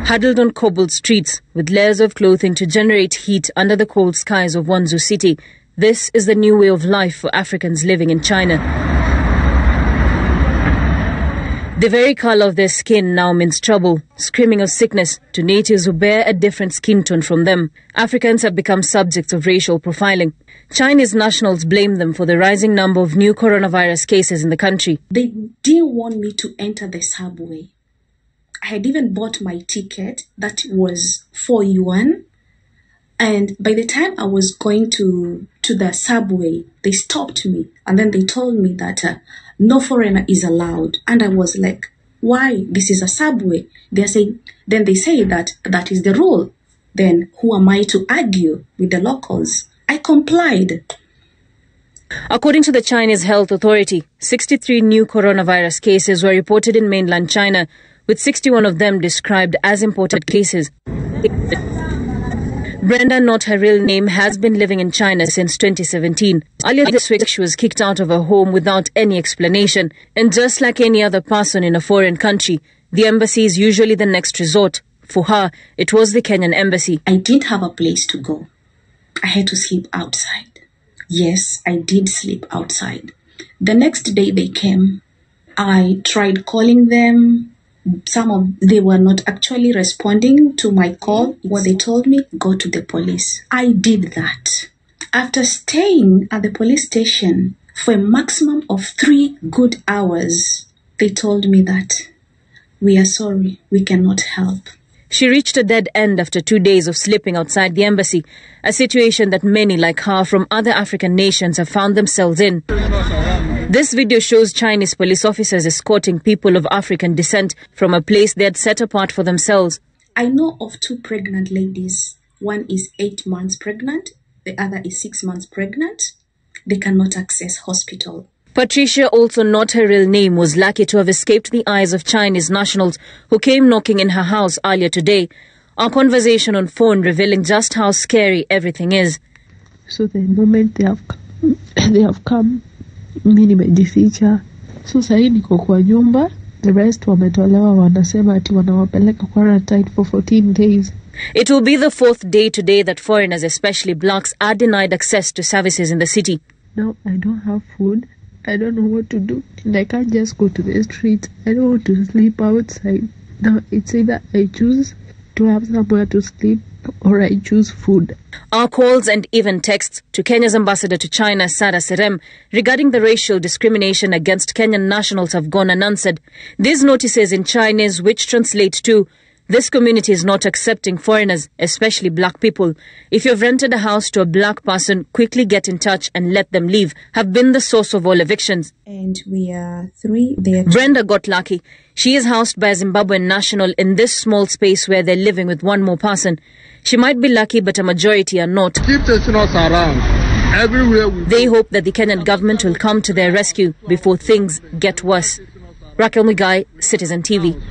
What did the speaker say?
Huddled on cobbled streets with layers of clothing to generate heat under the cold skies of Wanzhou city, this is the new way of life for Africans living in China. The very color of their skin now means trouble, screaming of sickness to natives who bear a different skin tone from them. Africans have become subjects of racial profiling. Chinese nationals blame them for the rising number of new coronavirus cases in the country. They didn't want me to enter the subway. I had even bought my ticket that was 4 yuan. And by the time I was going to the subway, they stopped me. And then they told me that no foreigner is allowed. And I was like, why? This is a subway. Then they say that that is the rule. Then who am I to argue with the locals? I complied. According to the Chinese Health Authority, 63 new coronavirus cases were reported in mainland China, with 61 of them described as imported cases. Brenda, not her real name, has been living in China since 2017. Earlier this week, she was kicked out of her home without any explanation. And just like any other person in a foreign country, the embassy is usually the next resort. For her, it was the Kenyan embassy. I didn't have a place to go. I had to sleep outside. Yes, I did sleep outside. The next day they came. I tried calling them. They were not actually responding to my call. What they told me, go to the police. I did that. After staying at the police station for a maximum of 3 good hours, they told me that we are sorry, we cannot help. She reached a dead end after 2 days of sleeping outside the embassy, a situation that many like her from other African nations have found themselves in. This video shows Chinese police officers escorting people of African descent from a place they had set apart for themselves. I know of 2 pregnant ladies. One is 8 months pregnant, the other is 6 months pregnant. They cannot access hospital. Patricia, also not her real name, was lucky to have escaped the eyes of Chinese nationals who came knocking in her house earlier today. Our conversation on phone revealing just how scary everything is. So the moment they have come, mimi nimejificha. So sasa niko kwa nyumba, the rest wametolewa, wanasema ati wanawapeleka quarantine for 14 days. It will be the 4th day today that foreigners, especially blacks, are denied access to services in the city. Now I don't have food. I don't know what to do. And I can't just go to the street. I don't want to sleep outside. Now it's either I choose to have somewhere to sleep or I choose food. Our calls and even texts to Kenya's ambassador to China, Sarah Serem, regarding the racial discrimination against Kenyan nationals have gone unanswered. These notices in Chinese, which translate to, this community is not accepting foreigners, especially black people. If you've rented a house to a black person, quickly get in touch and let them leave, have been the source of all evictions. And we are 3 there. Brenda got lucky. She is housed by a Zimbabwean national in this small space where they're living with one more person. She might be lucky, but a majority are not. Keep chasing us around. Everywhere we They hope that the Kenyan government will come to their rescue before things get worse. Raquel Mugai, Citizen TV.